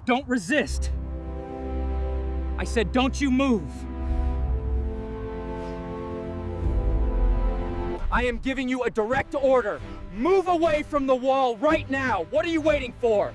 Don't resist. I said, don't you move. I am giving you a direct order. Move away from the wall right now. What are you waiting for?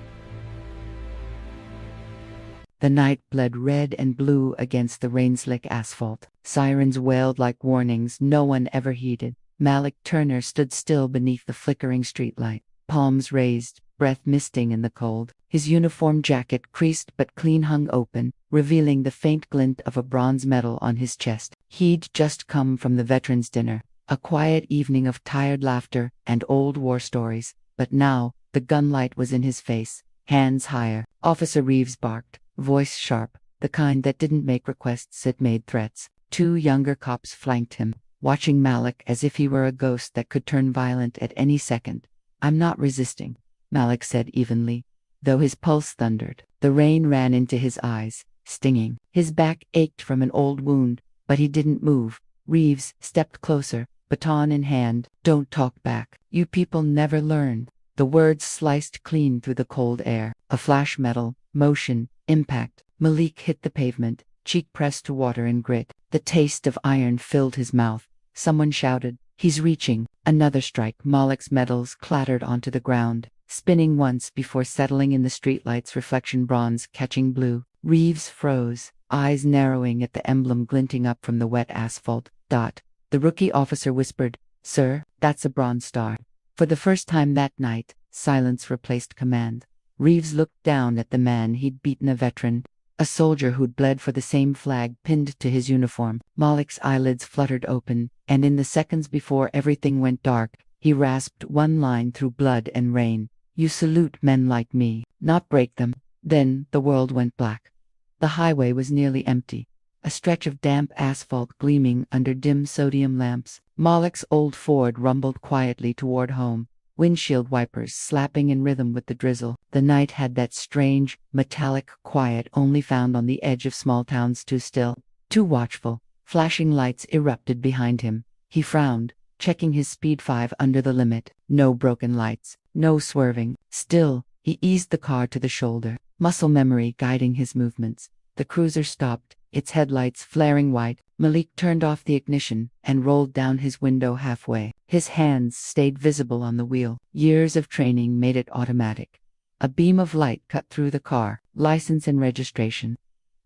The night bled red and blue against the rain-slick asphalt. Sirens wailed like warnings no one ever heeded. Malik Turner stood still beneath the flickering streetlight, palms raised, breath misting in the cold. His uniform jacket, creased but clean, hung open, revealing the faint glint of a bronze medal on his chest. He'd just come from the veterans' dinner, a quiet evening of tired laughter and old war stories, but now the gunlight was in his face, hands higher. Officer Reeves barked, voice sharp, the kind that didn't make requests, it made threats. 2 younger cops flanked him, watching Malik as if he were a ghost that could turn violent at any second. I'm not resisting, Malik said evenly, though his pulse thundered. The rain ran into his eyes, stinging. His back ached from an old wound, but he didn't move. Reeves stepped closer, baton in hand. Don't talk back. You people never learn. The words sliced clean through the cold air. A flash metal, motion, impact. Malik hit the pavement, cheek pressed to water and grit. The taste of iron filled his mouth. Someone shouted, "He's reaching." Another strike. Malik's medals clattered onto the ground, spinning once before settling in the streetlight's reflection, bronze catching blue. Reeves froze, eyes narrowing at the emblem glinting up from the wet asphalt. The rookie officer whispered, "Sir, that's a Bronze Star." For the first time that night, silence replaced command. Reeves looked down at the man he'd beaten, a veteran, a soldier who'd bled for the same flag pinned to his uniform. Malik's eyelids fluttered open, and in the seconds before everything went dark, he rasped one line through blood and rain. "You salute men like me, not break them." Then the world went black. The highway was nearly empty, a stretch of damp asphalt gleaming under dim sodium lamps. Malik's old Ford rumbled quietly toward home, windshield wipers slapping in rhythm with the drizzle. The night had that strange, metallic quiet only found on the edge of small towns, too still, too watchful. Flashing lights erupted behind him. He frowned, checking his speed 5 under the limit. No broken lights, no swerving. Still, he eased the car to the shoulder, muscle memory guiding his movements. The cruiser stopped, its headlights flaring white. Malik turned off the ignition and rolled down his window halfway. His hands stayed visible on the wheel. Years of training made it automatic. A beam of light cut through the car. License and registration.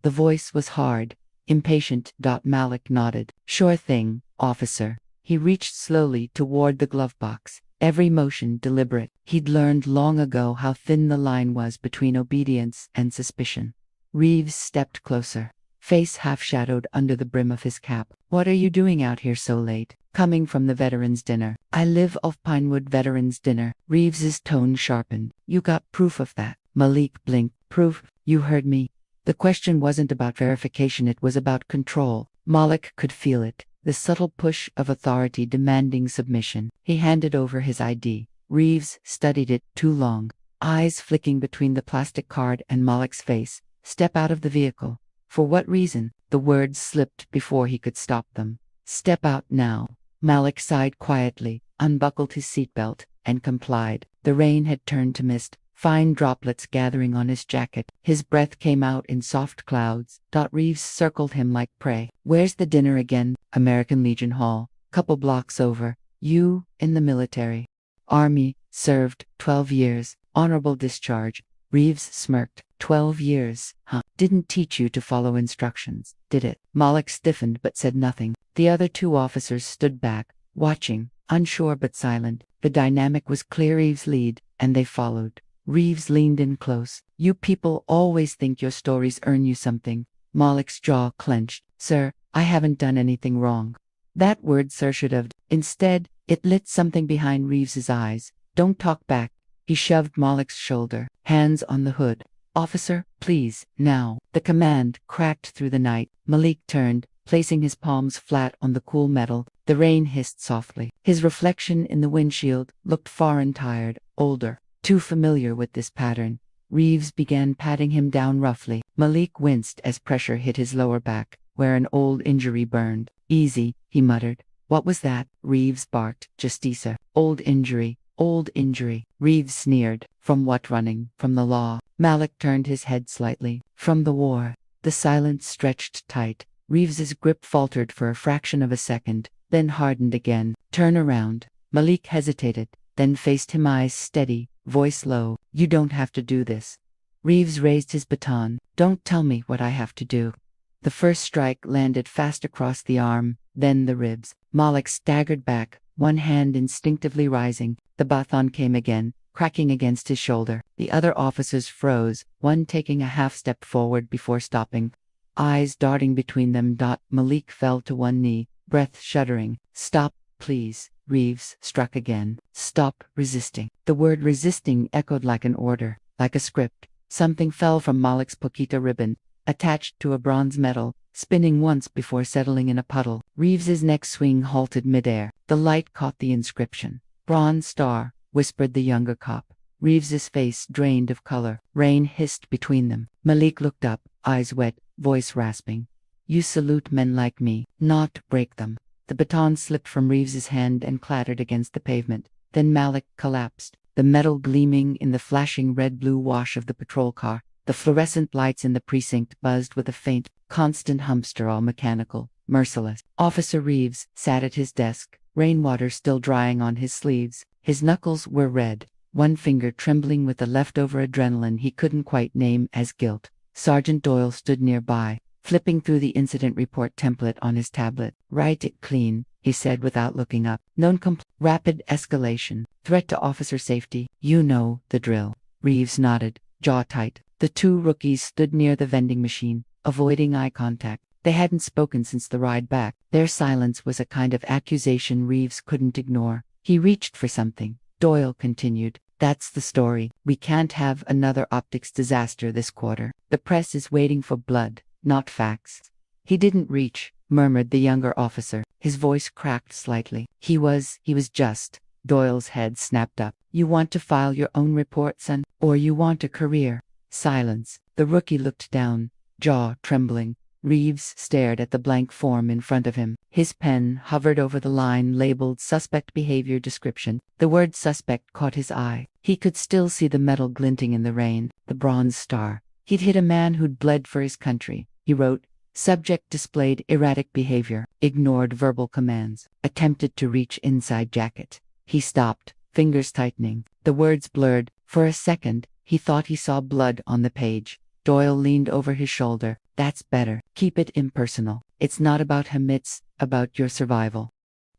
The voice was hard, impatient. Malik nodded. "Sure thing, officer." He reached slowly toward the glove box, every motion deliberate. He'd learned long ago how thin the line was between obedience and suspicion. Reeves stepped closer, face half-shadowed under the brim of his cap. "What are you doing out here so late?" "Coming from the veterans' dinner." "I live off Pinewood. Veterans' dinner." Reeves's tone sharpened. "You got proof of that?" Malik blinked. "Proof? You heard me." The question wasn't about verification, it was about control. Malik could feel it, the subtle push of authority demanding submission. He handed over his ID. Reeves studied it too long, eyes flicking between the plastic card and Malik's face. "Step out of the vehicle." For what reason? The words slipped before he could stop them. "Step out now." Malik sighed quietly, unbuckled his seatbelt, and complied. The rain had turned to mist, fine droplets gathering on his jacket. His breath came out in soft clouds. Reeves circled him like prey. "Where's the dinner again?" "American Legion Hall. Couple blocks over." "You, in the military?" "Army, served, 12 years, honorable discharge." Reeves smirked. 12 years, huh? Didn't teach you to follow instructions, did it? Malik stiffened but said nothing. The other 2 officers stood back, watching, unsure but silent. The dynamic was clear. Reeves' lead, and they followed. Reeves leaned in close. "You people always think your stories earn you something." Malik's jaw clenched. "Sir, I haven't done anything wrong." That word, sir, should have. Instead, it lit something behind Reeves's eyes. "Don't talk back." He shoved Malik's shoulder, hands on the hood. "Officer, please, now." The command cracked through the night. Malik turned, placing his palms flat on the cool metal. The rain hissed softly. His reflection in the windshield looked foreign, tired, older, too familiar with this pattern. Reeves began patting him down roughly. Malik winced as pressure hit his lower back, where an old injury burned. "Easy," he muttered. "What was that?" Reeves barked. "Justiça. Old injury. Old injury. Reeves sneered. From what running? From the law. Malik turned his head slightly. From the war. The silence stretched tight. Reeves's grip faltered for a fraction of a second, then hardened again. Turn around. Malik hesitated, then faced him, eyes steady, voice low. You don't have to do this. Reeves raised his baton. Don't tell me what I have to do. The first strike landed fast across the arm, then the ribs. Malik staggered back, one hand instinctively rising. The baton came again, cracking against his shoulder. The other officers froze, one taking a half step forward before stopping. Eyes darting between them. Malik fell to one knee, breath shuddering. Stop, please. Reeves struck again. Stop resisting. The word resisting echoed like an order, like a script. Something fell from Malik's poquita ribbon, attached to a bronze medal, spinning once before settling in a puddle. Reeves's neck swing halted midair. The light caught the inscription. Bronze Star, whispered the younger cop. Reeves's face drained of color. Rain hissed between them. Malik looked up, eyes wet, voice rasping. You salute men like me, not break them. The baton slipped from Reeves's hand and clattered against the pavement. Then Malik collapsed, the metal gleaming in the flashing red-blue wash of the patrol car. The fluorescent lights in the precinct buzzed with a faint, constant humster, all mechanical, merciless. Officer Reeves sat at his desk, rainwater still drying on his sleeves. His knuckles were red, one finger trembling with the leftover adrenaline he couldn't quite name as guilt. Sergeant Doyle stood nearby, flipping through the incident report template on his tablet. Write it clean, he said without looking up. Known rapid escalation, threat to officer safety. You know the drill. Reeves nodded, jaw tight. The two rookies stood near the vending machine, avoiding eye contact. They hadn't spoken since the ride back. Their silence was a kind of accusation Reeves couldn't ignore. He reached for something. Doyle continued. That's the story. We can't have another optics disaster this quarter. The press is waiting for blood, not facts. He didn't reach, murmured the younger officer. His voice cracked slightly. He was just. Doyle's head snapped up. You want to file your own report, son? Or you want a career? Silence. The rookie looked down, jaw trembling. Reeves stared at the blank form in front of him. His pen hovered over the line labeled Suspect Behavior Description. The word suspect caught his eye. He could still see the metal glinting in the rain, the bronze star. He'd hit a man who'd bled for his country. He wrote, Subject displayed erratic behavior, ignored verbal commands, attempted to reach inside jacket. He stopped, fingers tightening. The words blurred. For a second, he thought he saw blood on the page. Doyle leaned over his shoulder. That's better. Keep it impersonal. It's not about him, it's about your survival.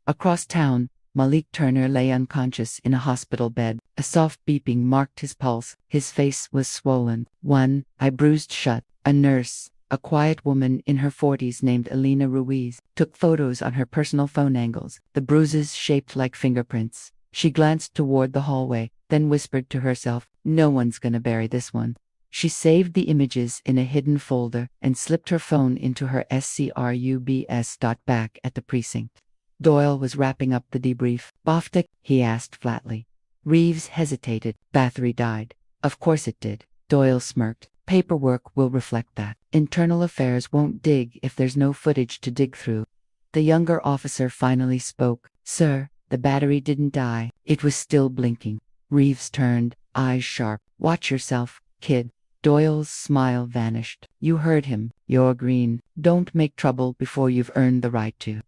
Across town, Malik Turner lay unconscious in a hospital bed. A soft beeping marked his pulse. His face was swollen. One eye bruised shut. A nurse, a quiet woman in her 40s named Elena Ruiz, took photos on her personal phone angles, the bruises shaped like fingerprints. She glanced toward the hallway, then whispered to herself, no one's gonna bury this one. She saved the images in a hidden folder and slipped her phone into her scrubs. Back at the precinct. Doyle was wrapping up the debrief. Bofta? He asked flatly. Reeves hesitated. Bathory died. Of course it did. Doyle smirked. Paperwork will reflect that. Internal affairs won't dig if there's no footage to dig through. The younger officer finally spoke. Sir, the battery didn't die. It was still blinking. Reeves turned, eyes sharp. Watch yourself, kid. Doyle's smile vanished. You heard him. You're green. Don't make trouble before you've earned the right to.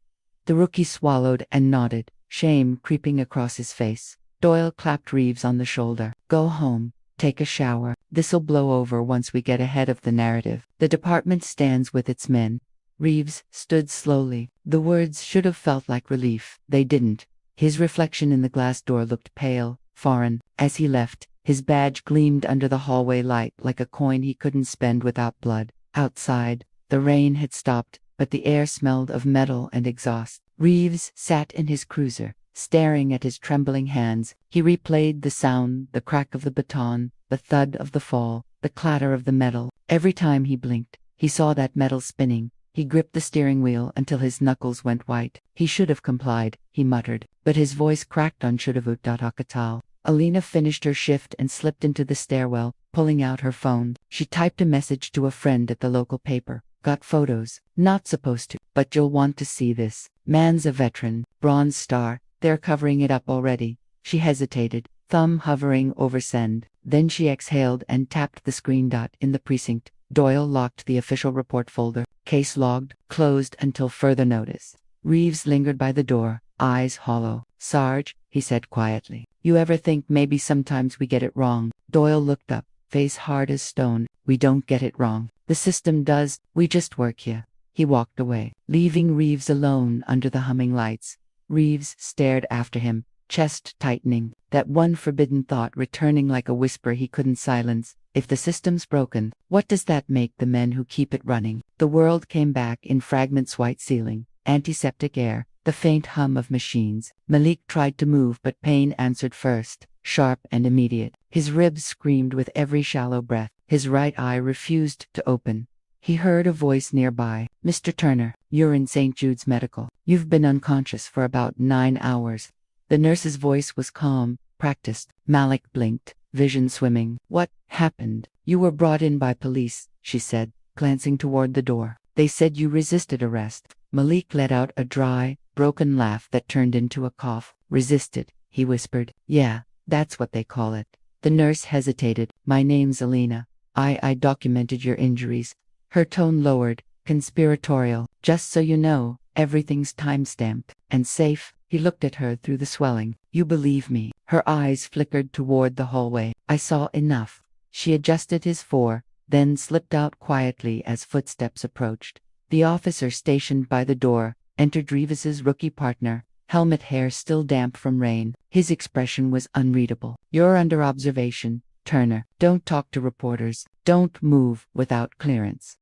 The rookie swallowed and nodded, shame creeping across his face. Doyle clapped Reeves on the shoulder. Go home. Take a shower. This'll blow over once we get ahead of the narrative. The department stands with its men. Reeves stood slowly. The words should have felt like relief. They didn't. His reflection in the glass door looked pale, foreign. As he left, his badge gleamed under the hallway light like a coin he couldn't spend without blood. Outside, the rain had stopped, but the air smelled of metal and exhaust. Reeves sat in his cruiser, staring at his trembling hands. He replayed the sound, the crack of the baton, the thud of the fall, the clatter of the metal. Every time he blinked, he saw that metal spinning. He gripped the steering wheel until his knuckles went white. He should have complied, he muttered, but his voice cracked on shudavut.akatal. Alina finished her shift and slipped into the stairwell, pulling out her phone. She typed a message to a friend at the local paper. Got photos. Not supposed to, but you'll want to see this. Man's a veteran. Bronze Star. They're covering it up already. She hesitated, thumb hovering over send. Then she exhaled and tapped the screen dot in the precinct. Doyle locked the official report folder. Case logged, closed until further notice. Reeves lingered by the door, eyes hollow. "Sarge," he said quietly, "you ever think maybe sometimes we get it wrong?" Doyle looked up, face hard as stone. "We don't get it wrong. The system does, we just work here." He walked away, leaving Reeves alone under the humming lights. Reeves stared after him, chest tightening, that one forbidden thought returning like a whisper he couldn't silence. If the system's broken, what does that make the men who keep it running? The world came back in fragments, white ceiling, antiseptic air, the faint hum of machines. Malik tried to move, but pain answered first, sharp and immediate. His ribs screamed with every shallow breath. His right eye refused to open. He heard a voice nearby. "Mr. Turner, you're in St. Jude's Medical. You've been unconscious for about 9 hours. The nurse's voice was calm, practiced. Malik blinked, vision swimming. "What happened?" "You were brought in by police," she said, glancing toward the door. "They said you resisted arrest." Malik let out a dry, broken laugh that turned into a cough. "Resisted," he whispered. "Yeah, that's what they call it." The nurse hesitated. "My name's Alina. I documented your injuries." Her tone lowered, conspiratorial. "Just so you know, everything's time-stamped and safe." He looked at her through the swelling. "You believe me?" Her eyes flickered toward the hallway. "I saw enough." She adjusted his fore, then slipped out quietly as footsteps approached. The officer stationed by the door entered. Reeves's rookie partner, helmet hair still damp from rain. His expression was unreadable. "You're under observation, Turner. Don't talk to reporters. Don't move without clearance."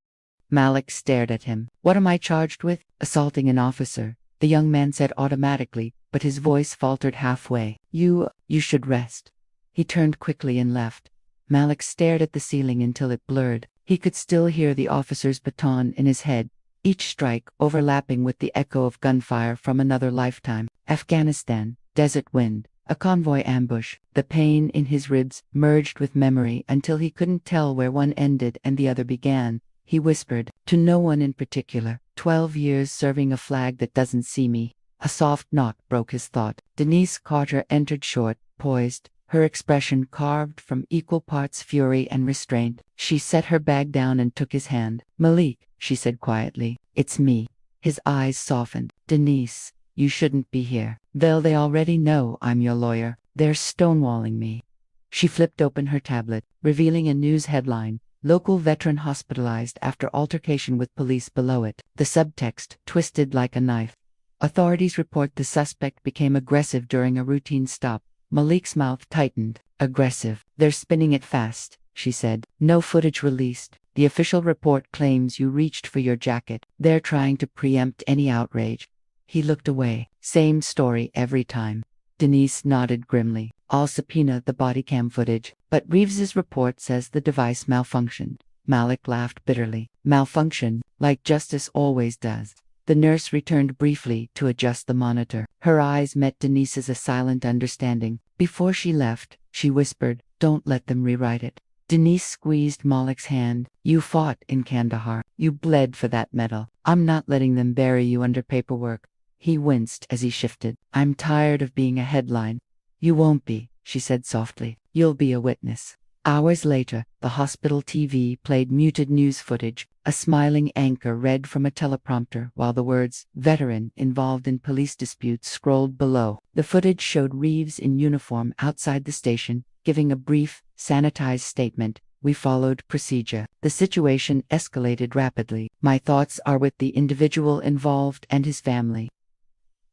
Malik stared at him. "What am I charged with?" "Assaulting an officer," the young man said automatically, but his voice faltered halfway. You should rest." He turned quickly and left. Malik stared at the ceiling until it blurred. He could still hear the officer's baton in his head, each strike overlapping with the echo of gunfire from another lifetime. Afghanistan, desert wind, a convoy ambush. The pain in his ribs merged with memory until he couldn't tell where one ended and the other began. He whispered, "To no one in particular. 12 years serving a flag that doesn't see me." A soft knock broke his thought. Denise Carter entered short, poised, her expression carved from equal parts fury and restraint. She set her bag down and took his hand. "Malik," she said quietly, "it's me." His eyes softened. "Denise, you shouldn't be here. They already know I'm your lawyer. They're stonewalling me." She flipped open her tablet, revealing a news headline. "Local veteran hospitalized after altercation with police" below it. The subtext twisted like a knife. "Authorities report the suspect became aggressive during a routine stop." Malik's mouth tightened. "Aggressive. They're spinning it fast," she said. "No footage released. The official report claims you reached for your jacket. They're trying to preempt any outrage." He looked away. "Same story every time." Denise nodded grimly. "I'll subpoena the body cam footage, but Reeves's report says the device malfunctioned." Malik laughed bitterly. "Malfunction, like justice always does." The nurse returned briefly to adjust the monitor. Her eyes met Denise's, a silent understanding. Before she left, she whispered, "Don't let them rewrite it." Denise squeezed Malik's hand. "You fought in Kandahar. You bled for that medal. I'm not letting them bury you under paperwork." He winced as he shifted. "I'm tired of being a headline." "You won't be," she said softly. "You'll be a witness." Hours later, the hospital TV played muted news footage. A smiling anchor read from a teleprompter while the words "veteran involved in police disputes" scrolled below. The footage showed Reeves in uniform outside the station, giving a brief, sanitized statement. "We followed procedure. The situation escalated rapidly. My thoughts are with the individual involved and his family."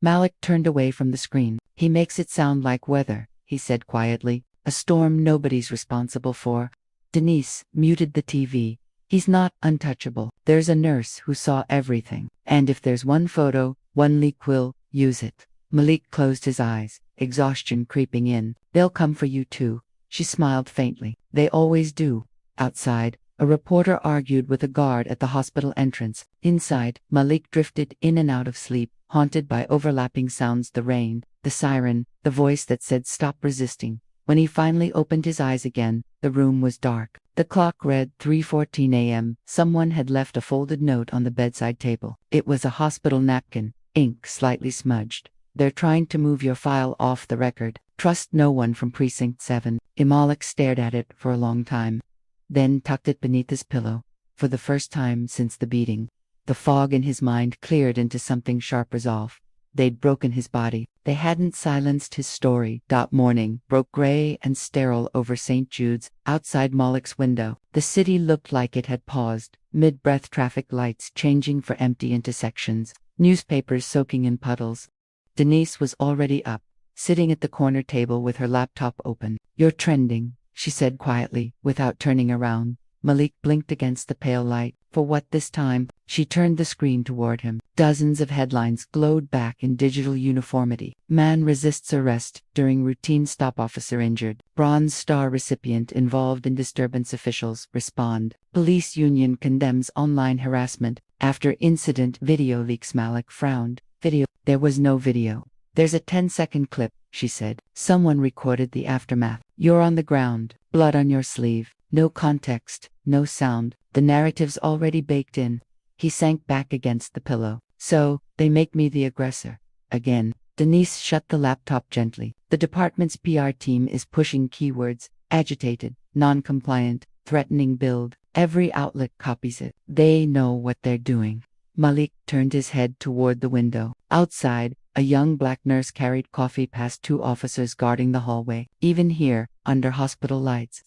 Malik turned away from the screen. "He makes it sound like weather," he said quietly. "A storm nobody's responsible for." Denise muted the TV. "He's not untouchable. There's a nurse who saw everything. And if there's one photo, one leak, will use it." Malik closed his eyes, exhaustion creeping in. "They'll come for you too." She smiled faintly. "They always do." Outside, a reporter argued with a guard at the hospital entrance. Inside, Malik drifted in and out of sleep, haunted by overlapping sounds: the rain, the siren, the voice that said stop resisting. When he finally opened his eyes again, the room was dark. The clock read 3:14 a.m. Someone had left a folded note on the bedside table. It was a hospital napkin, ink slightly smudged. They're trying to move your file off the record. Trust no one from Precinct 7. Malik stared at it for a long time, then tucked it beneath his pillow. For the first time since the beating, the fog in his mind cleared into something sharp resolve. They'd broken his body. They hadn't silenced his story. Morning broke gray and sterile over St. Jude's, outside Malik's window. The city looked like it had paused, mid-breath traffic lights changing for empty intersections, newspapers soaking in puddles. Denise was already up, sitting at the corner table with her laptop open. "You're trending," she said quietly, without turning around. Malik blinked against the pale light. For what this time? She turned the screen toward him. Dozens of headlines glowed back in digital uniformity. Man resists arrest during routine stop, officer injured. Bronze Star recipient involved in disturbance, officials respond. Police union condemns online harassment after incident, video leaks. Malik frowned. Video? There was no video. "There's a 10-second clip," she said. "Someone recorded the aftermath. You're on the ground, blood on your sleeve. No context, no sound. The narrative's already baked in." He sank back against the pillow. "So, they make me the aggressor. Again." Denise shut the laptop gently. "The department's PR team is pushing keywords: agitated, non-compliant, threatening build. Every outlet copies it. They know what they're doing." Malik turned his head toward the window. Outside, a young black nurse carried coffee past two officers guarding the hallway. Even here, under hospital lights,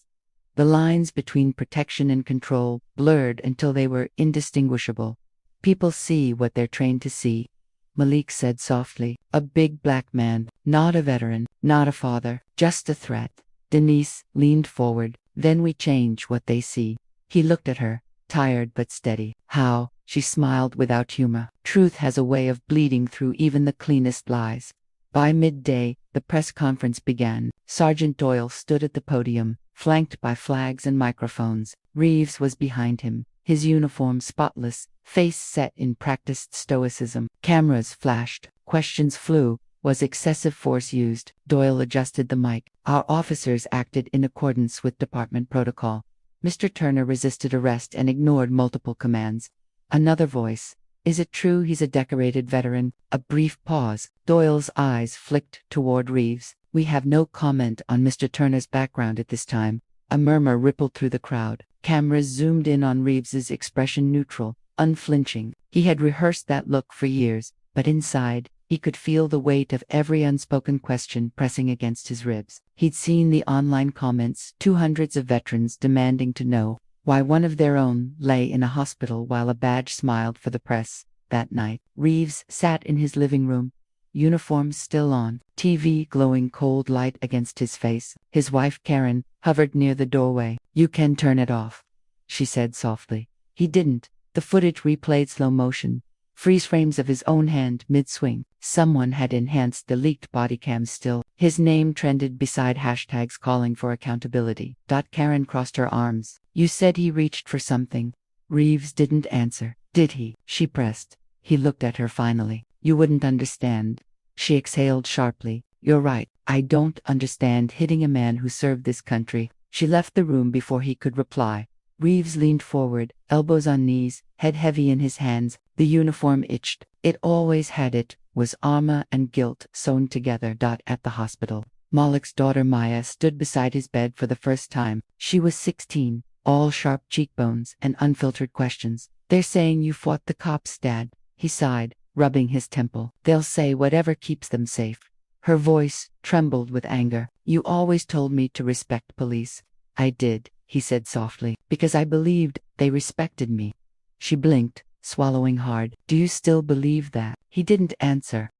the lines between protection and control blurred until they were indistinguishable. "People see what they're trained to see," Malik said softly. "A big black man, not a veteran, not a father, just a threat." Denise leaned forward. "Then we change what they see." He looked at her, tired but steady. "How?" She smiled without humor. "Truth has a way of bleeding through even the cleanest lies." By midday, the press conference began. Sergeant Doyle stood at the podium, flanked by flags and microphones. Reeves was behind him, his uniform spotless, face set in practiced stoicism. Cameras flashed, questions flew. Was excessive force used? Doyle adjusted the mic. "Our officers acted in accordance with department protocol. Mr. Turner resisted arrest and ignored multiple commands." Another voice. "Is it true he's a decorated veteran?" A brief pause. Doyle's eyes flicked toward Reeves. "We have no comment on Mr. Turner's background at this time." A murmur rippled through the crowd. Cameras zoomed in on Reeves's expression, neutral, unflinching. He had rehearsed that look for years, but inside, he could feel the weight of every unspoken question pressing against his ribs. He'd seen the online comments, 200s of veterans demanding to know why one of their own lay in a hospital while a badge smiled for the press. That night, Reeves sat in his living room, uniform still on, TV glowing cold light against his face. His wife Karen hovered near the doorway. "You can turn it off," she said softly. He didn't. The footage replayed slow motion, freeze frames of his own hand mid-swing. Someone had enhanced the leaked body cam still. His name trended beside hashtags calling for accountability. Karen crossed her arms. "You said he reached for something." Reeves didn't answer. "Did he?" she pressed. He looked at her finally. "You wouldn't understand." She exhaled sharply. "You're right. I don't understand hitting a man who served this country." She left the room before he could reply. Reeves leaned forward, elbows on knees, head heavy in his hands. The uniform itched. It always had. It was armor and guilt sewn together. At the hospital, Malik's daughter Maya stood beside his bed for the first time. She was 16, all sharp cheekbones and unfiltered questions. "They're saying you fought the cops, Dad." He sighed, rubbing his temple. "They'll say whatever keeps them safe." Her voice trembled with anger. "You always told me to respect police." "I did," he said softly, "because I believed they respected me." She blinked, swallowing hard. "Do you still believe that?" He didn't answer.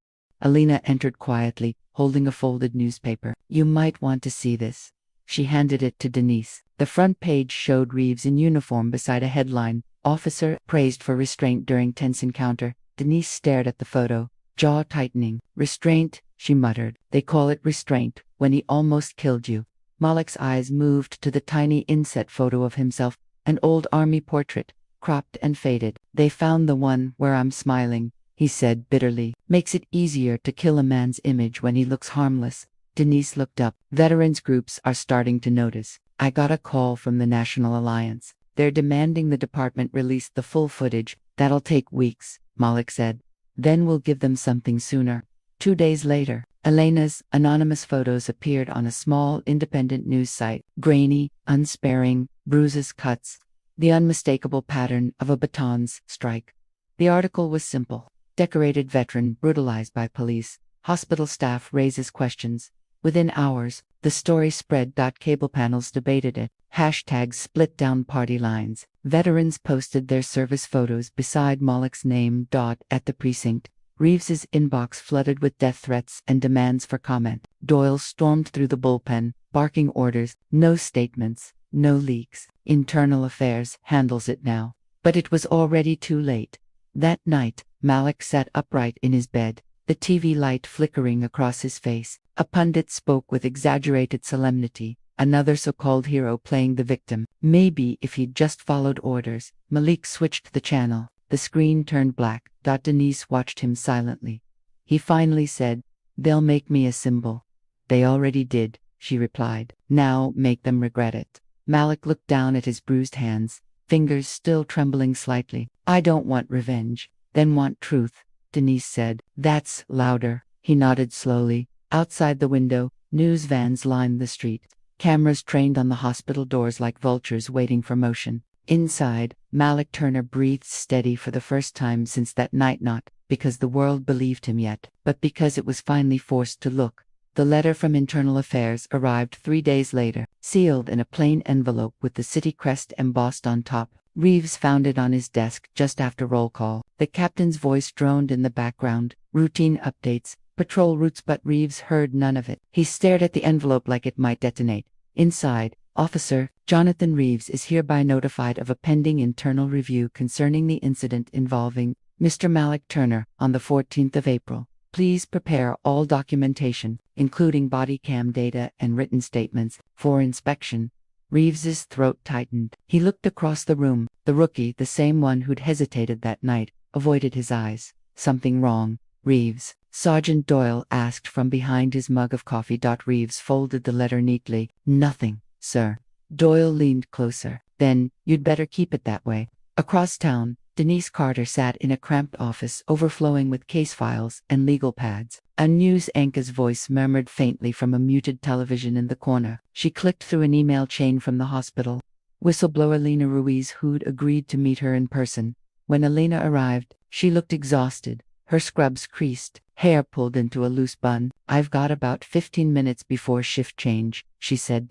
Alina entered quietly, holding a folded newspaper. "You might want to see this." She handed it to Denise. The front page showed Reeves in uniform beside a headline, "Officer praised for restraint during tense encounter." Denise stared at the photo, jaw tightening. "Restraint," she muttered. "They call it restraint when he almost killed you." Malik's eyes moved to the tiny inset photo of himself, an old army portrait, cropped and faded. "They found the one where I'm smiling," he said bitterly. "Makes it easier to kill a man's image when he looks harmless." Denise looked up. "Veterans groups are starting to notice. I got a call from the National Alliance. They're demanding the department release the full footage." "That'll take weeks," Malik said. "Then we'll give them something sooner." 2 days later, Elena's anonymous photos appeared on a small independent news site. Grainy, unsparing, bruises, cuts. The unmistakable pattern of a baton's strike. The article was simple. Decorated veteran brutalized by police. Hospital staff raises questions. Within hours, the story spread. Cable panels debated it. Hashtags split down party lines. Veterans posted their service photos beside Moloch's name. At the precinct, Reeves's inbox flooded with death threats and demands for comment. Doyle stormed through the bullpen, barking orders. No statements, no leaks. Internal Affairs handles it now. But it was already too late. That night, Malik sat upright in his bed, the TV light flickering across his face. A pundit spoke with exaggerated solemnity, another so-called hero playing the victim. Maybe if he'd just followed orders. Malik switched the channel. The screen turned black. Denise watched him silently. He finally said, "They'll make me a symbol." "They already did," she replied. "Now make them regret it." Malik looked down at his bruised hands, fingers still trembling slightly. "I don't want revenge, then want truth," Denise said. "That's louder." He nodded slowly. Outside the window, news vans lined the street. Cameras trained on the hospital doors like vultures waiting for motion. Inside, Malik Turner breathed steady for the first time since that night, not because the world believed him yet, but because it was finally forced to look. The letter from Internal Affairs arrived 3 days later, sealed in a plain envelope with the city crest embossed on top. Reeves found it on his desk just after roll call. The captain's voice droned in the background. Routine updates, patrol routes, but Reeves heard none of it. He stared at the envelope like it might detonate. Inside, "Officer Jonathan Reeves is hereby notified of a pending internal review concerning the incident involving Mr. Malik Turner on the 14th of April. Please prepare all documentation, including body cam data and written statements, for inspection." Reeves's throat tightened. He looked across the room. The rookie, the same one who'd hesitated that night, avoided his eyes. "Something wrong, Reeves?" Sergeant Doyle asked from behind his mug of coffee. Reeves folded the letter neatly. "Nothing, sir." Doyle leaned closer. "Then, you'd better keep it that way." Across town, Denise Carter sat in a cramped office overflowing with case files and legal pads. A news anchor's voice murmured faintly from a muted television in the corner. She clicked through an email chain from the hospital. Whistleblower Lena Ruiz, who'd agreed to meet her in person. When Elena arrived, she looked exhausted, her scrubs creased, hair pulled into a loose bun. "I've got about 15 minutes before shift change," she said.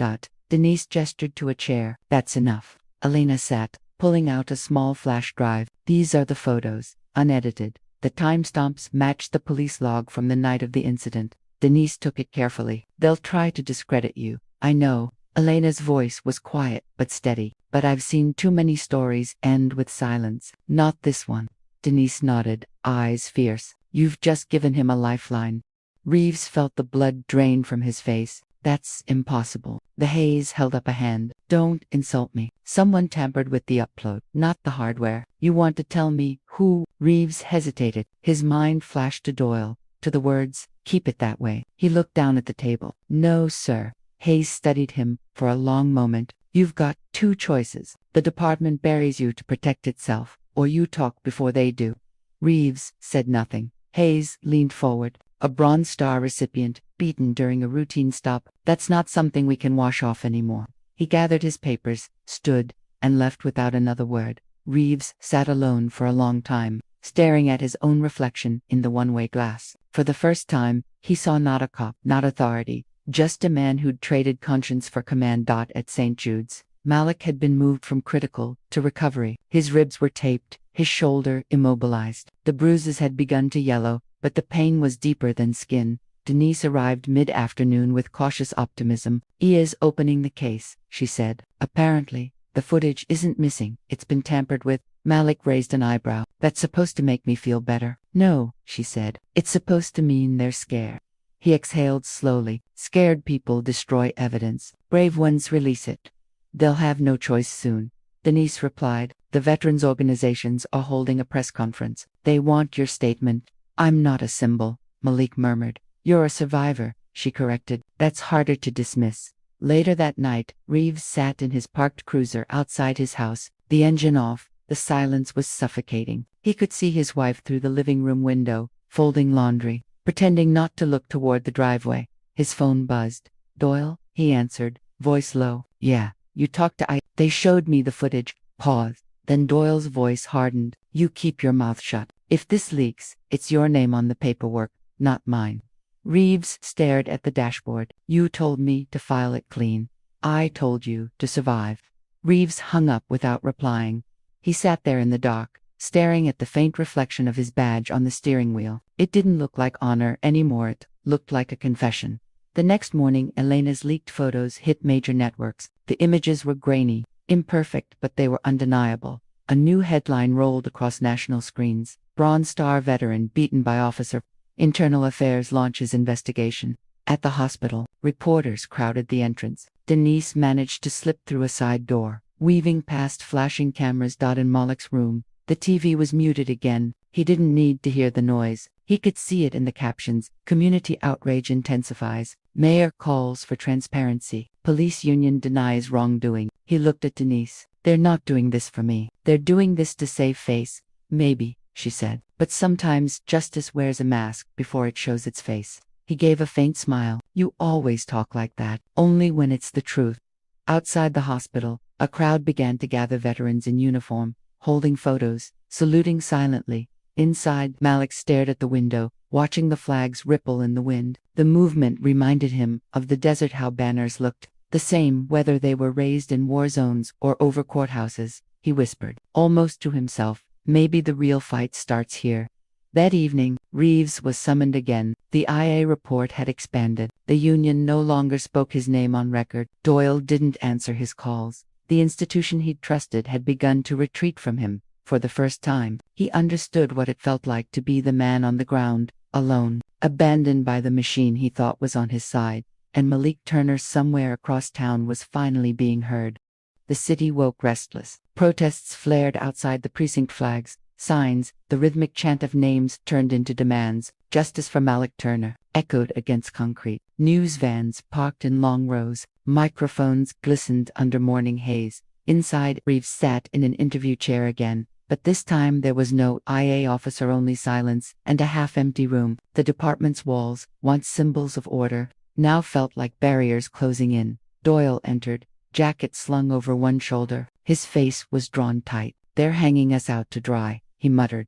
Denise gestured to a chair. "That's enough." Elena sat, pulling out a small flash drive. "These are the photos, unedited." The timestamps matched the police log from the night of the incident. Denise took it carefully. "They'll try to discredit you, I know." Elena's voice was quiet but steady. "But I've seen too many stories end with silence. Not this one." Denise nodded, eyes fierce. "You've just given him a lifeline." Reeves felt the blood drain from his face. "That's impossible." The haze held up a hand. "Don't insult me. Someone tampered with the upload, not the hardware. You want to tell me who?" Reeves hesitated. His mind flashed to Doyle, to the words, "Keep it that way." He looked down at the table. "No, sir." Hayes studied him for a long moment. "You've got two choices. The department buries you to protect itself, or you talk before they do." Reeves said nothing. Hayes leaned forward. "A Bronze Star recipient, beaten during a routine stop. That's not something we can wash off anymore." He gathered his papers, stood, and left without another word. Reeves sat alone for a long time, staring at his own reflection in the one-way glass. For the first time, he saw not a cop, not authority, just a man who'd traded conscience for command. At St. Jude's, Malik had been moved from critical to recovery. His ribs were taped, his shoulder immobilized. The bruises had begun to yellow, but the pain was deeper than skin. Denise arrived mid-afternoon with cautious optimism. "Ia's opening the case," she said. "Apparently, the footage isn't missing. It's been tampered with." Malik raised an eyebrow. "That's supposed to make me feel better." "No," she said. "It's supposed to mean they're scared." He exhaled slowly. "Scared people destroy evidence. Brave ones release it. They'll have no choice soon." Denise replied. "The veterans organizations are holding a press conference. They want your statement." "I'm not a symbol," Malik murmured. "You're a survivor," she corrected. "That's harder to dismiss." Later that night, Reeves sat in his parked cruiser outside his house, the engine off. The silence was suffocating. He could see his wife through the living room window, folding laundry. pretending not to look toward the driveway. His phone buzzed. "Doyle?" he answered, voice low. "Yeah, you talked to I. They showed me the footage." Pause. Then Doyle's voice hardened. "You keep your mouth shut. If this leaks, it's your name on the paperwork, not mine." Reeves stared at the dashboard. "You told me to file it clean. I told you to survive." Reeves hung up without replying. He sat there in the dark, staring at the faint reflection of his badge on the steering wheel. It didn't look like honor anymore, it looked like a confession. The next morning, Elena's leaked photos hit major networks. The images were grainy, imperfect, but they were undeniable. A new headline rolled across national screens. Bronze Star veteran beaten by officer. Internal Affairs launches investigation. At the hospital, reporters crowded the entrance. Denise managed to slip through a side door, weaving past flashing cameras. In Malik's room, the TV was muted again. He didn't need to hear the noise. He could see it in the captions. Community outrage intensifies. Mayor calls for transparency. Police union denies wrongdoing. He looked at Denise. "They're not doing this for me. They're doing this to save face." "Maybe," she said. "But sometimes justice wears a mask before it shows its face." He gave a faint smile. "You always talk like that, only when it's the truth." Outside the hospital, a crowd began to gather. Veterans in uniform, holding photos, saluting silently. Inside, Malik stared at the window, watching the flags ripple in the wind. The movement reminded him of the desert, how banners looked the same whether they were raised in war zones or over courthouses. He whispered, almost to himself, "Maybe the real fight starts here." That evening, Reeves was summoned again. The IA report had expanded. The union no longer spoke his name on record. Doyle didn't answer his calls. The institution he'd trusted had begun to retreat from him. For the first time, he understood what it felt like to be the man on the ground, alone, abandoned by the machine he thought was on his side. And Malik Turner somewhere across town was finally being heard. The city woke restless. Protests flared outside the precinct. Flags, signs, the rhythmic chant of names turned into demands. Justice for Malik Turner echoed against concrete. News vans parked in long rows. Microphones glistened under morning haze. Inside, Reeves sat in an interview chair again. But this time there was no IA officer, only silence and a half-empty room. The department's walls, once symbols of order, now felt like barriers closing in. Doyle entered, jacket slung over one shoulder. His face was drawn tight. "They're hanging us out to dry," he muttered.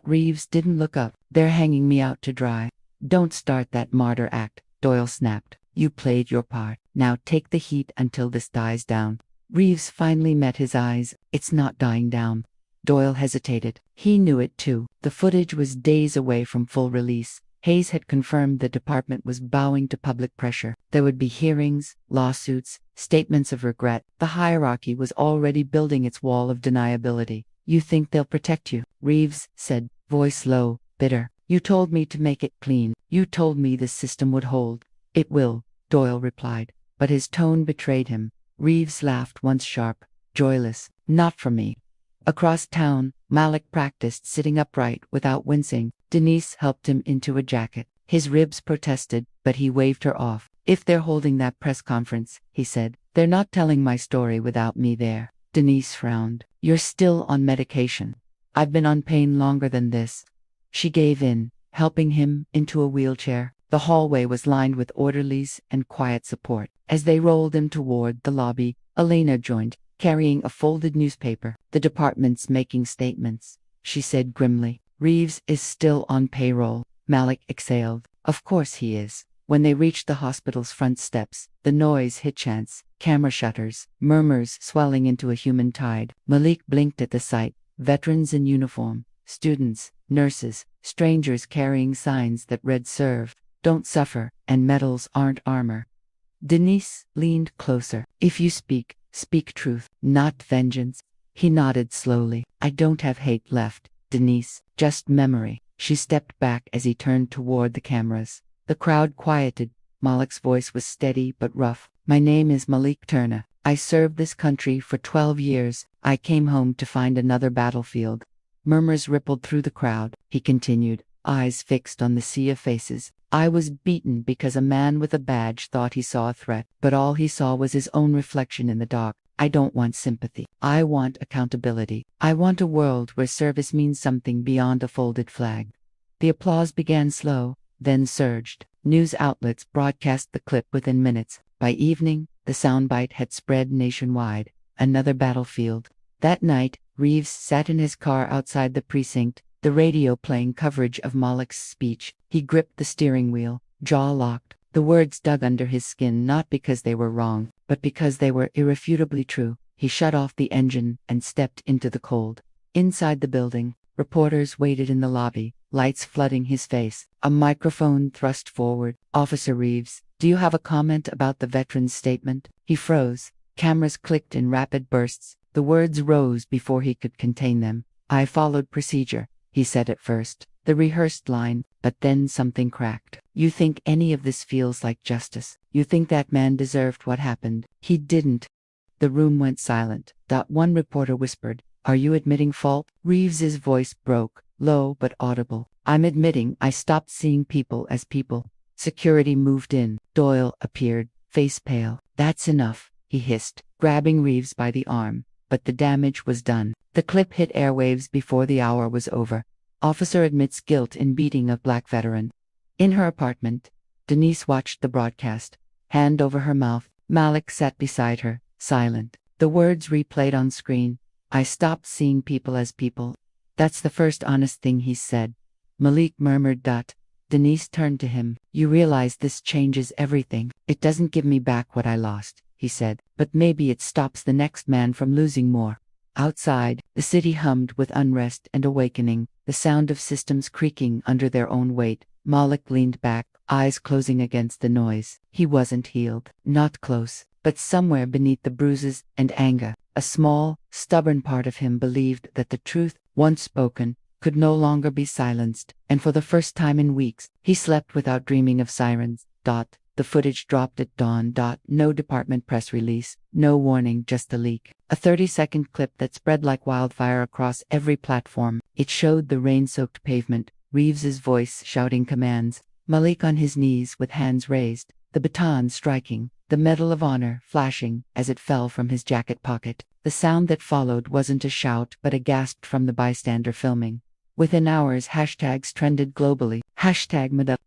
Reeves didn't look up. "They're hanging me out to dry." "Don't start that martyr act," Doyle snapped. "You played your part. Now take the heat until this dies down." Reeves finally met his eyes. "It's not dying down." Doyle hesitated. He knew it too. The footage was days away from full release. Hayes had confirmed the department was bowing to public pressure. There would be hearings, lawsuits, statements of regret. The hierarchy was already building its wall of deniability. "You think they'll protect you?" Reeves said, voice low, bitter. "You told me to make it clean. You told me this system would hold." "It will," Doyle replied, but his tone betrayed him. Reeves laughed once sharp, joyless. "Not for me." Across town, Malik practiced sitting upright without wincing. Denise helped him into a jacket. His ribs protested, but he waved her off. "If they're holding that press conference," he said, "they're not telling my story without me there." Denise frowned. "You're still on medication." "I've been on pain longer than this." She gave in, helping him into a wheelchair. The hallway was lined with orderlies and quiet support. As they rolled him toward the lobby, Elena joined, carrying a folded newspaper. "The department's making statements," she said grimly. "Reeves is still on payroll." Malik exhaled. "Of course he is." When they reached the hospital's front steps, the noise hit chants, camera shutters, murmurs swelling into a human tide. Malik blinked at the sight. Veterans in uniform, students, nurses, strangers carrying signs that read "Serve, don't suffer," and medals aren't armor. Denise leaned closer. "If you speak, speak truth, not vengeance." He nodded slowly. "I don't have hate left, Denise, just memory." She stepped back as he turned toward the cameras. The crowd quieted. Malik's voice was steady but rough. "My name is Malik Turner. I served this country for 12 years. I came home to find another battlefield." Murmurs rippled through the crowd. He continued, eyes fixed on the sea of faces. "I was beaten because a man with a badge thought he saw a threat, but all he saw was his own reflection in the dark. I don't want sympathy. I want accountability. I want a world where service means something beyond a folded flag." The applause began slow, then surged. News outlets broadcast the clip within minutes. By evening, the soundbite had spread nationwide. Another battlefield. That night, Reeves sat in his car outside the precinct, the radio playing coverage of Malik's speech. He gripped the steering wheel, jaw locked. The words dug under his skin not because they were wrong, but because they were irrefutably true. He shut off the engine and stepped into the cold. Inside the building, reporters waited in the lobby, lights flooding his face. A microphone thrust forward. "Officer Reeves, do you have a comment about the veteran's statement?" He froze. Cameras clicked in rapid bursts. The words rose before he could contain them. "I followed procedure," he said at first. The rehearsed line, but then something cracked. "You think any of this feels like justice? You think that man deserved what happened? He didn't." The room went silent. One reporter whispered, "Are you admitting fault?" Reeves's voice broke, low but audible. "I'm admitting I stopped seeing people as people." Security moved in. Doyle appeared, face pale. "That's enough," he hissed, grabbing Reeves by the arm. But the damage was done. The clip hit airwaves before the hour was over. Officer admits guilt in beating of black veteran. In her apartment, Denise watched the broadcast, hand over her mouth. Malik sat beside her, silent. The words replayed on screen. "I stopped seeing people as people. That's the first honest thing he's said." Malik murmured. Denise turned to him. "You realize this changes everything." "It doesn't give me back what I lost," he said, "but maybe it stops the next man from losing more." Outside, the city hummed with unrest and awakening, the sound of systems creaking under their own weight. Malik leaned back, eyes closing against the noise. He wasn't healed, not close, but somewhere beneath the bruises and anger, a small, stubborn part of him believed that the truth, once spoken, could no longer be silenced, and for the first time in weeks, he slept without dreaming of sirens. The footage dropped at dawn. No department press release, no warning, just a leak. A 30-second clip that spread like wildfire across every platform. It showed the rain-soaked pavement, Reeves's voice shouting commands, Malik on his knees with hands raised, the baton striking, the Medal of Honor flashing as it fell from his jacket pocket. The sound that followed wasn't a shout but a gasp from the bystander filming. Within hours, hashtags trended globally. #Medal,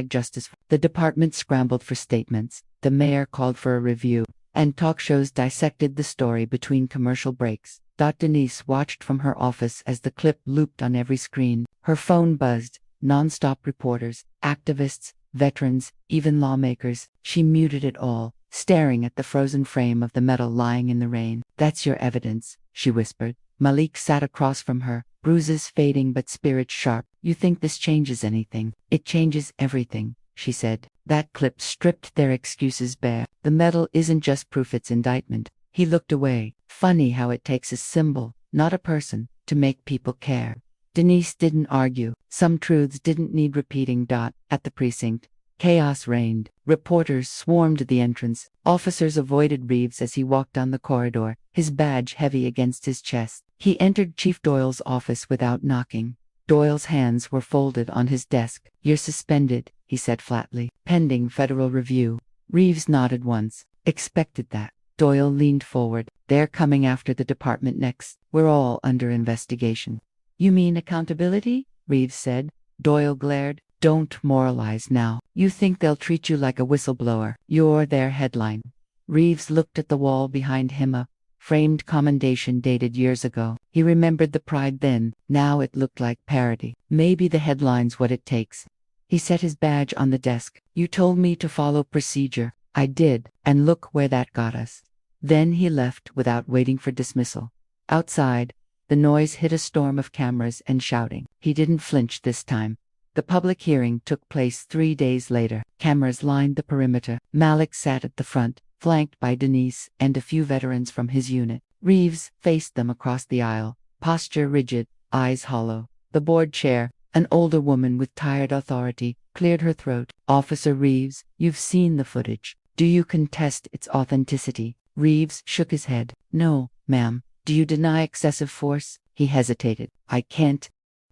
#justice. The department scrambled for statements. The mayor called for a review, and talk shows dissected the story between commercial breaks. Denise watched from her office as the clip looped on every screen. Her phone buzzed. Non-stop reporters, activists, veterans, even lawmakers. She muted it all, staring at the frozen frame of the medal lying in the rain. "That's your evidence," she whispered. Malik sat across from her, bruises fading but spirit sharp. "You think this changes anything?" "It changes everything," she said. That clip stripped their excuses bare. The medal isn't just proof, it's indictment. He looked away. Funny how it takes a symbol, not a person, to make people care. Denise didn't argue. Some truths didn't need repeating. At the precinct, chaos reigned. Reporters swarmed the entrance. Officers avoided Reeves as he walked down the corridor, his badge heavy against his chest. He entered Chief Doyle's office without knocking. Doyle's hands were folded on his desk. "You're suspended," he said flatly, "pending federal review." Reeves nodded once. "Expected that." Doyle leaned forward. "They're coming after the department next. We're all under investigation." "You mean accountability?" Reeves said. Doyle glared. "Don't moralize now. You think they'll treat you like a whistleblower. You're their headline." Reeves looked at the wall behind him, a framed commendation dated years ago. He remembered the pride then. Now it looked like parody. Maybe the headline's what it takes. He set his badge on the desk. "You told me to follow procedure." "I did, and look where that got us." Then he left without waiting for dismissal. Outside, the noise hit a storm of cameras and shouting. He didn't flinch this time. The public hearing took place 3 days later. Cameras lined the perimeter. Malik sat at the front, flanked by Denise and a few veterans from his unit. Reeves faced them across the aisle, posture rigid, eyes hollow. The board chair, an older woman with tired authority, cleared her throat. "Officer Reeves, you've seen the footage. Do you contest its authenticity?" Reeves shook his head. "No, ma'am." "Do you deny excessive force?" He hesitated. "I can't."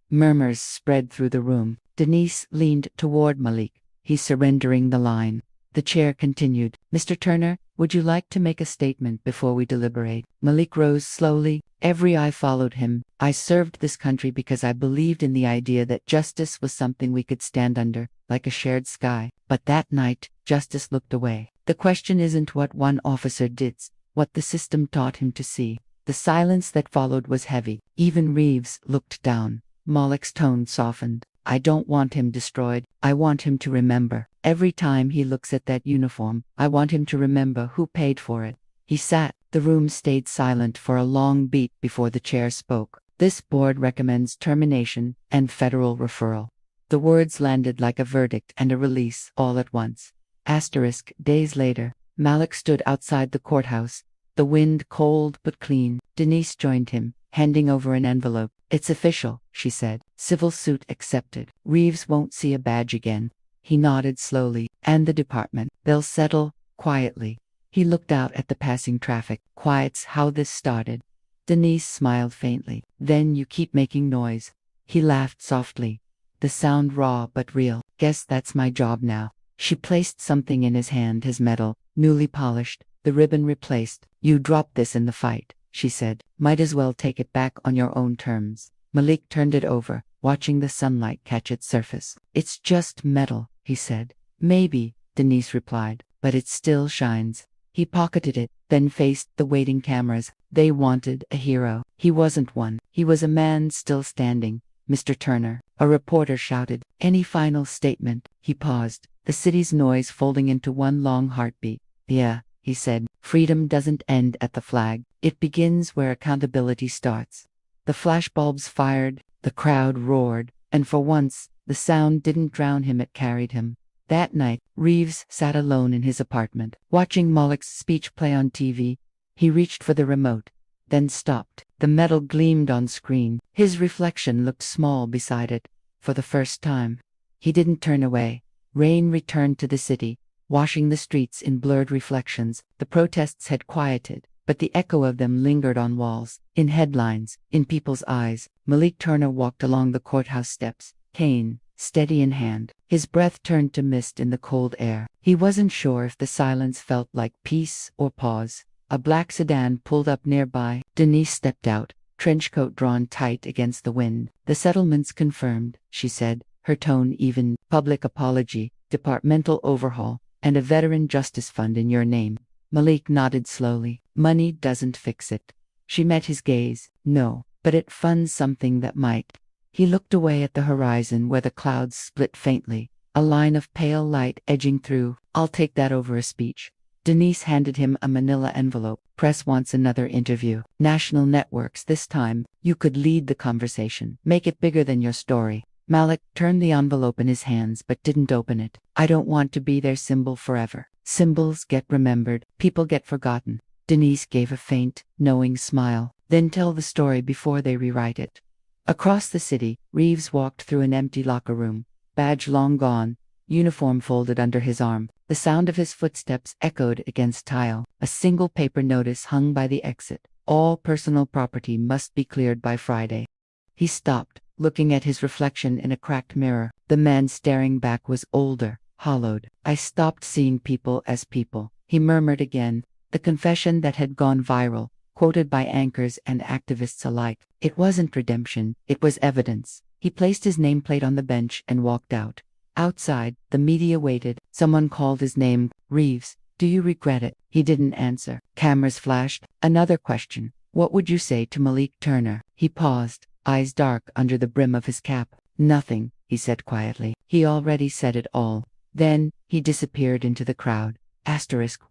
Murmurs spread through the room. Denise leaned toward Malik. "He's surrendering the line." The chair continued. "Mr. Turner, would you like to make a statement before we deliberate?" Malik rose slowly, Every eye followed him. I served this country because I believed in the idea that justice was something we could stand under, like a shared sky. But that night, justice looked away. The question isn't what one officer did, what the system taught him to see. The silence that followed was heavy. Even Reeves looked down. Malik's tone softened. I don't want him destroyed. I want him to remember. Every time he looks at that uniform, I want him to remember who paid for it. He sat. The room stayed silent for a long beat before the chair spoke. This board recommends termination and federal referral. The words landed like a verdict and a release all at once. Days later, Malik stood outside the courthouse. The wind cold but clean. Denise joined him, handing over an envelope. It's official, she said. Civil suit accepted. Reeves won't see a badge again. He nodded slowly. And the department. They'll settle quietly. He looked out at the passing traffic. Quiet's how this started. Denise smiled faintly. Then you keep making noise. He laughed softly. The sound raw but real. Guess that's my job now. She placed something in his hand, his medal, newly polished, the ribbon replaced. You dropped this in the fight, she said. Might as well take it back on your own terms. Malik turned it over, watching the sunlight catch its surface. It's just metal, he said. Maybe, Denise replied, but it still shines. He pocketed it, then faced the waiting cameras. They wanted a hero. He wasn't one. He was a man still standing. Mr. Turner, a reporter shouted. Any final statement? He paused, the city's noise folding into one long heartbeat. Yeah, he said. Freedom doesn't end at the flag. It begins where accountability starts. The flashbulbs fired, the crowd roared, and for once, the sound didn't drown him, it carried him. That night, Reeves sat alone in his apartment, watching Malik's speech play on TV. He reached for the remote, then stopped. The metal gleamed on screen. His reflection looked small beside it. For the first time, he didn't turn away. Rain returned to the city, washing the streets in blurred reflections. The protests had quieted, but the echo of them lingered on walls, in headlines, in people's eyes. Malik Turner walked along the courthouse steps, cane steady in hand. His breath turned to mist in the cold air. He wasn't sure if the silence felt like peace or pause. A black sedan pulled up nearby. Denise stepped out, trenchcoat drawn tight against the wind. The settlement's confirmed, she said, her tone even. Public apology, departmental overhaul, and a veteran justice fund in your name. Malik nodded slowly. Money doesn't fix it. She met his gaze. No, but it funds something that might. He looked away at the horizon where the clouds split faintly, a line of pale light edging through. I'll take that over a speech. Denise handed him a manila envelope. Press wants another interview. National networks this time. You could lead the conversation. Make it bigger than your story. Malik turned the envelope in his hands but didn't open it. I don't want to be their symbol forever. Symbols get remembered. People get forgotten. Denise gave a faint, knowing smile. Then tell the story before they rewrite it. Across the city, Reeves walked through an empty locker room. Badge long gone. Uniform folded under his arm. The sound of his footsteps echoed against tile. A single paper notice hung by the exit. All personal property must be cleared by Friday. He stopped, looking at his reflection in a cracked mirror. The man staring back was older, hollowed. I stopped seeing people as people. He murmured again, the confession that had gone viral, quoted by anchors and activists alike. It wasn't redemption, it was evidence. He placed his nameplate on the bench and walked out. Outside, the media waited. Someone called his name. Reeves, do you regret it? He didn't answer. Cameras flashed. Another question. What would you say to Malik Turner? He paused, eyes dark under the brim of his cap. Nothing, he said quietly. He already said it all. Then, he disappeared into the crowd.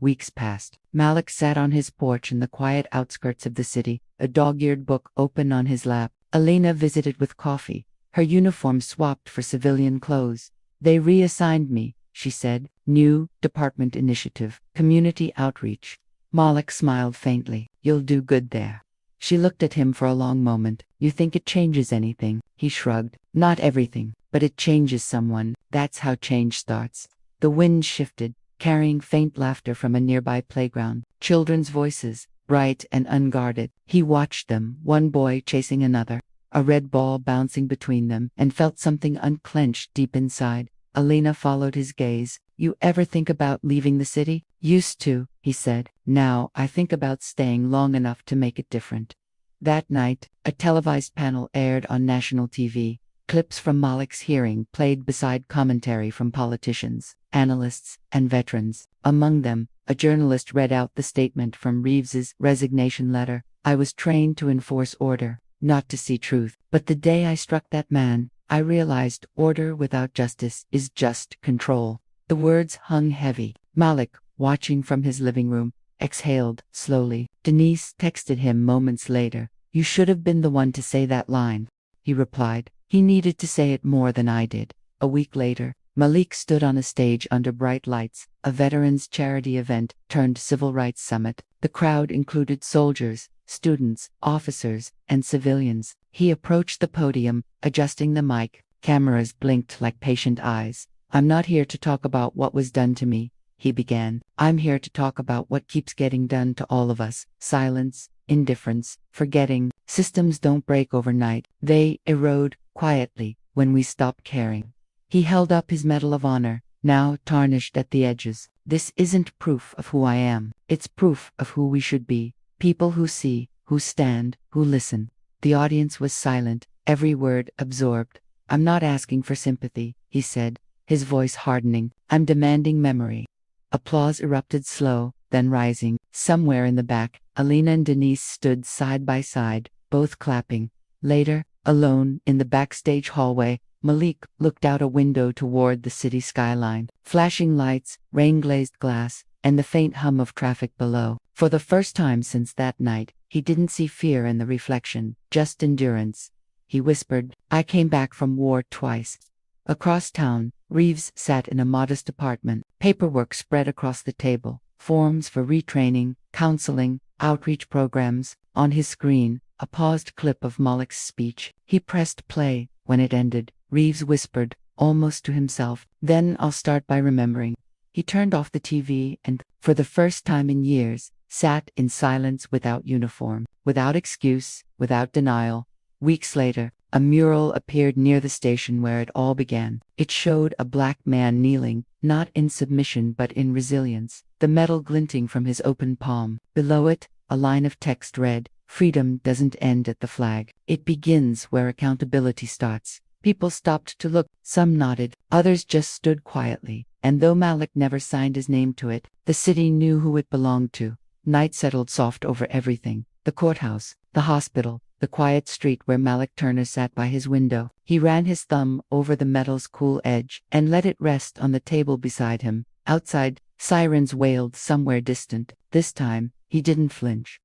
Weeks passed. Malik sat on his porch in the quiet outskirts of the city, a dog-eared book open on his lap. Elena visited with coffee, her uniform swapped for civilian clothes. They reassigned me, she said. New department initiative, community outreach. Malik smiled faintly. You'll do good there. She looked at him for a long moment. You think it changes anything? He shrugged. Not everything, but it changes someone. That's how change starts. The wind shifted, carrying faint laughter from a nearby playground. Children's voices, bright and unguarded. He watched them, one boy chasing another, a red ball bouncing between them, and felt something unclench deep inside. Elena followed his gaze. You ever think about leaving the city? Used to, he said. Now, I think about staying long enough to make it different. That night, a televised panel aired on national TV. Clips from Malik's hearing played beside commentary from politicians, analysts, and veterans. Among them, a journalist read out the statement from Reeves's resignation letter. I was trained to enforce order, not to see truth. But the day I struck that man, I realized order without justice is just control. The words hung heavy. Malik, watching from his living room, exhaled slowly. Denise texted him moments later. You should have been the one to say that line. He replied. He needed to say it more than I did. A week later, Malik stood on a stage under bright lights, a veterans' charity event turned civil rights summit. The crowd included soldiers, students, officers, and civilians. He approached the podium, adjusting the mic. Cameras blinked like patient eyes. I'm not here to talk about what was done to me, he began. I'm here to talk about what keeps getting done to all of us. Silence, indifference, forgetting. Systems don't break overnight. They erode quietly when we stop caring. He held up his Medal of Honor, now tarnished at the edges. This isn't proof of who I am. It's proof of who we should be. People who see, who stand, who listen. The audience was silent, every word absorbed. I'm not asking for sympathy, he said, his voice hardening. I'm demanding memory. Applause erupted slow, then rising. Somewhere in the back, Alina and Denise stood side by side, both clapping. Later, alone in the backstage hallway, Malik looked out a window toward the city skyline. Flashing lights, rain-glazed glass, and the faint hum of traffic below. For the first time since that night, he didn't see fear in the reflection, just endurance. He whispered, I came back from war twice. Across town, Reeves sat in a modest apartment. Paperwork spread across the table. Forms for retraining, counseling, outreach programs. On his screen, a paused clip of Malik's speech. He pressed play. When it ended, Reeves whispered, almost to himself, then I'll start by remembering. He turned off the TV and, for the first time in years, sat in silence without uniform, without excuse, without denial. Weeks later, a mural appeared near the station where it all began. It showed a black man kneeling, not in submission but in resilience, the metal glinting from his open palm. Below it, a line of text read, Freedom doesn't end at the flag. It begins where accountability starts. People stopped to look, some nodded, others just stood quietly. And though Malik never signed his name to it, the city knew who it belonged to. Night settled soft over everything. The courthouse, the hospital, the quiet street where Malik Turner sat by his window. He ran his thumb over the metal's cool edge and let it rest on the table beside him. Outside, sirens wailed somewhere distant. This time, he didn't flinch.